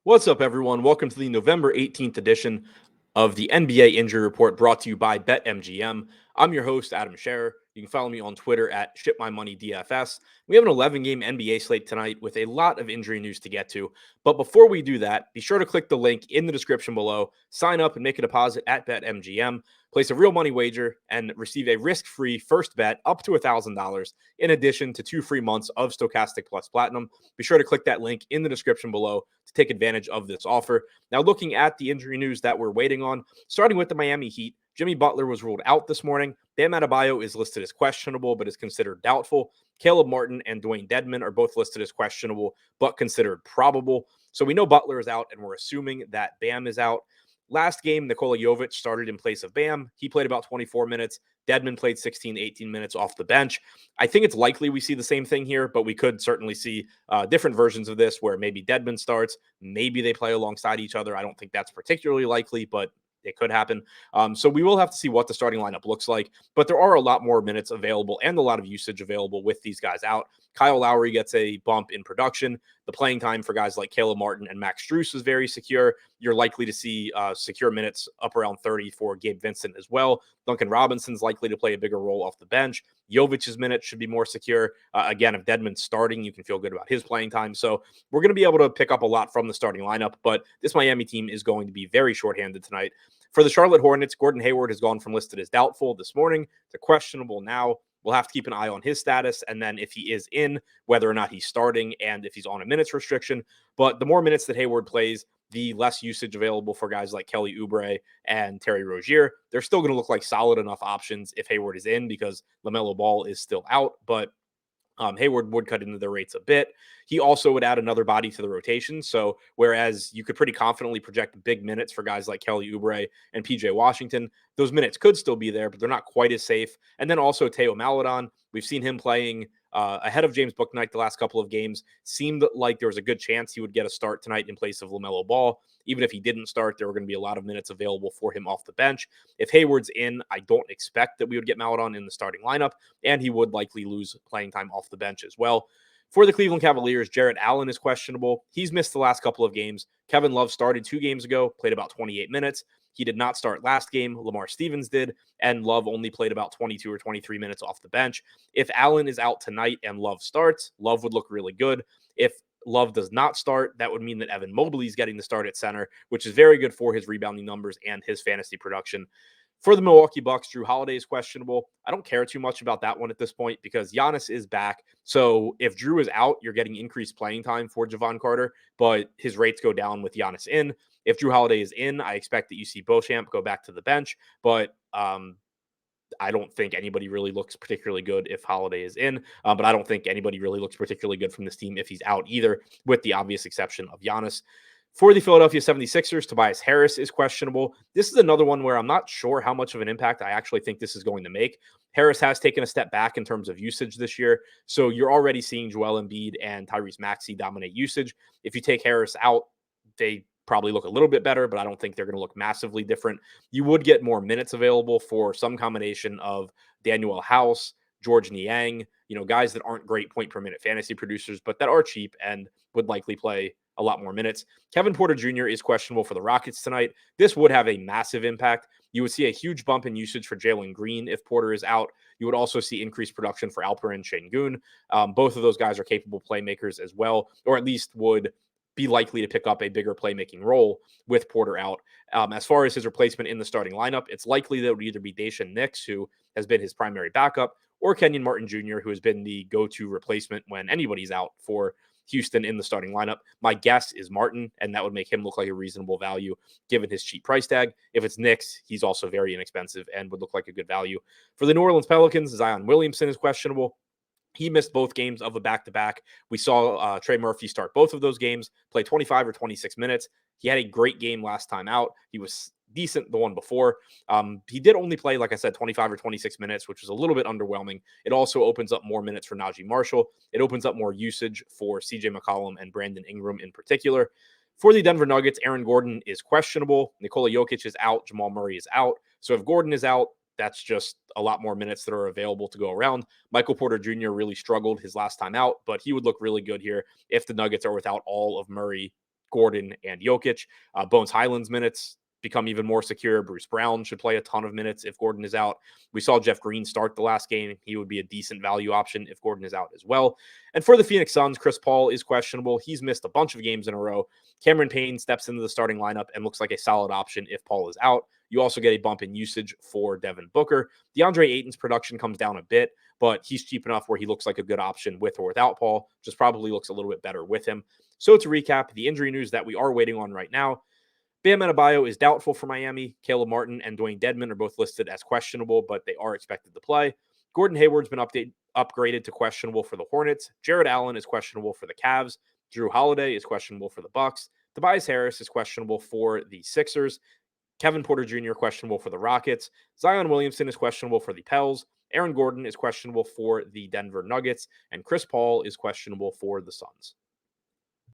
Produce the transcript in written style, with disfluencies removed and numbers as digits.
What's up, everyone? Welcome to the November 18th edition of the NBA Injury Report brought to you by BetMGM. I'm your host, Adam Scherer. You can follow me on Twitter at ShipMyMoneyDFS. We have an 11-game NBA slate tonight with a lot of injury news to get to. But before we do that, be sure to click the link in the description below, sign up and make a deposit at BetMGM, place a real money wager, and receive a risk-free first bet up to $1,000 in addition to 2 free months of Stokastic Plus Platinum. Be sure to click that link in the description below to take advantage of this offer. Now, looking at the injury news that we're waiting on, starting with the Miami Heat, Jimmy Butler was ruled out this morning. Bam Adebayo is listed as questionable, but is considered doubtful. Caleb Martin and Dwayne Dedmon are both listed as questionable, but considered probable. So we know Butler is out, and we're assuming that Bam is out. Last game, Nikola Jokic started in place of Bam. He played about 24 minutes. Dedmon played 16, 18 minutes off the bench. I think it's likely we see the same thing here, but we could certainly see different versions of this where maybe Dedmon starts, maybe they play alongside each other. I don't think that's particularly likely, but it could happen. So we will have to see what the starting lineup looks like, but there are a lot more minutes available and a lot of usage available with these guys out. Kyle Lowry gets a bump in production. The playing time for guys like Caleb Martin and Max Strus is very secure. You're likely to see secure minutes up around 30 for Gabe Vincent as well. Duncan Robinson's likely to play a bigger role off the bench. Jovic's minutes should be more secure. Again, if Dedmon's starting, you can feel good about his playing time. So we're going to be able to pick up a lot from the starting lineup, but this Miami team is going to be very shorthanded tonight. For the Charlotte Hornets, Gordon Hayward has gone from listed as doubtful this morning to questionable now. We'll have to keep an eye on his status, and then if he is in, whether or not he's starting and if he's on a minutes restriction. But the more minutes that Hayward plays, the less usage available for guys like Kelly Oubre and Terry Rozier. They're still going to look like solid enough options if Hayward is in because LaMelo Ball is still out, but Hayward would cut into their rates a bit. He also would add another body to the rotation. So whereas you could pretty confidently project big minutes for guys like Kelly Oubre and PJ Washington, those minutes could still be there, but they're not quite as safe. And then also Teo Maledon, we've seen him playing ahead of James Bouknight the last couple of games. Seemed like there was a good chance he would get a start tonight in place of LaMelo Ball. Even if he didn't start, there were going to be a lot of minutes available for him off the bench. If Hayward's in, I don't expect that we would get Maledon in the starting lineup, and he would likely lose playing time off the bench as well. For the Cleveland Cavaliers, Jarrett Allen is questionable. He's missed the last couple of games. Kevin Love started 2 games ago, played about 28 minutes. He did not start last game. Lamar Stevens did, and Love only played about 22 or 23 minutes off the bench. If Allen is out tonight and Love starts, Love would look really good. If Love does not start, that would mean that Evan Mobley is getting the start at center, which is very good for his rebounding numbers and his fantasy production. For the Milwaukee Bucks, Jrue Holiday is questionable. I don't care too much about that one at this point because Giannis is back. So if Jrue is out, you're getting increased playing time for Javon Carter, but his rates go down with Giannis in. If Jrue Holiday is in, I expect that you see Beauchamp go back to the bench, but I don't think anybody really looks particularly good if Holiday is in, but I don't think anybody really looks particularly good from this team if he's out either, with the obvious exception of Giannis. For the Philadelphia 76ers, Tobias Harris is questionable. This is another one where I'm not sure how much of an impact I actually think this is going to make. Harris has taken a step back in terms of usage this year, so you're already seeing Joel Embiid and Tyrese Maxey dominate usage. If you take Harris out, they probably look a little bit better, but I don't think they're going to look massively different. You would get more minutes available for some combination of Daniel House, George Niang, guys that aren't great point per minute fantasy producers, but that are cheap and would likely play a lot more minutes. Kevin Porter Jr. is questionable for the Rockets tonight. This would have a massive impact. You would see a huge bump in usage for Jalen Green if Porter is out. You would also see increased production for Alperen Şengün. Both of those guys are capable playmakers as well, or at least would be likely to pick up a bigger playmaking role with Porter out. As far as his replacement in the starting lineup, it's likely that it would either be Daishen Nix, who has been his primary backup, or Kenyon Martin Jr., who has been the go-to replacement when anybody's out for Houston in the starting lineup. My guess is Martin, and that would make him look like a reasonable value given his cheap price tag. If it's Knicks, he's also very inexpensive and would look like a good value. For the New Orleans Pelicans, Zion Williamson is questionable. He missed both games of the back-to-back. We saw Trey Murphy start both of those games, play 25 or 26 minutes. He had a great game last time out. He was decent the one before. He did only play, like I said, 25 or 26 minutes, which was a little bit underwhelming. It also opens up more minutes for Najee Marshall. It opens up more usage for CJ McCollum and Brandon Ingram in particular. For the Denver Nuggets, Aaron Gordon is questionable. Nikola Jokic is out. Jamal Murray is out. So if Gordon is out, that's just a lot more minutes that are available to go around. Michael Porter Jr. really struggled his last time out, but he would look really good here if the Nuggets are without all of Murray, Gordon and Jokic. Bones Highland's minutes become even more secure. Bruce Brown should play a ton of minutes if Gordon is out. We saw Jeff Green start the last game. He would be a decent value option if Gordon is out as well. And for the Phoenix Suns, Chris Paul is questionable. He's missed a bunch of games in a row. Cameron Payne steps into the starting lineup and looks like a solid option if Paul is out. You also get a bump in usage for Devin Booker. DeAndre Ayton's production comes down a bit, but he's cheap enough where he looks like a good option with or without Paul. Just probably looks a little bit better with him. So to recap, the injury news that we are waiting on right now: Bam Adebayo is doubtful for Miami. Caleb Martin and Dwayne Dedmon are both listed as questionable, but they are expected to play. Gordon Hayward's been upgraded to questionable for the Hornets. Jarrett Allen is questionable for the Cavs. Jrue Holiday is questionable for the Bucks. Tobias Harris is questionable for the Sixers. Kevin Porter Jr. questionable for the Rockets. Zion Williamson is questionable for the Pels. Aaron Gordon is questionable for the Denver Nuggets. And Chris Paul is questionable for the Suns.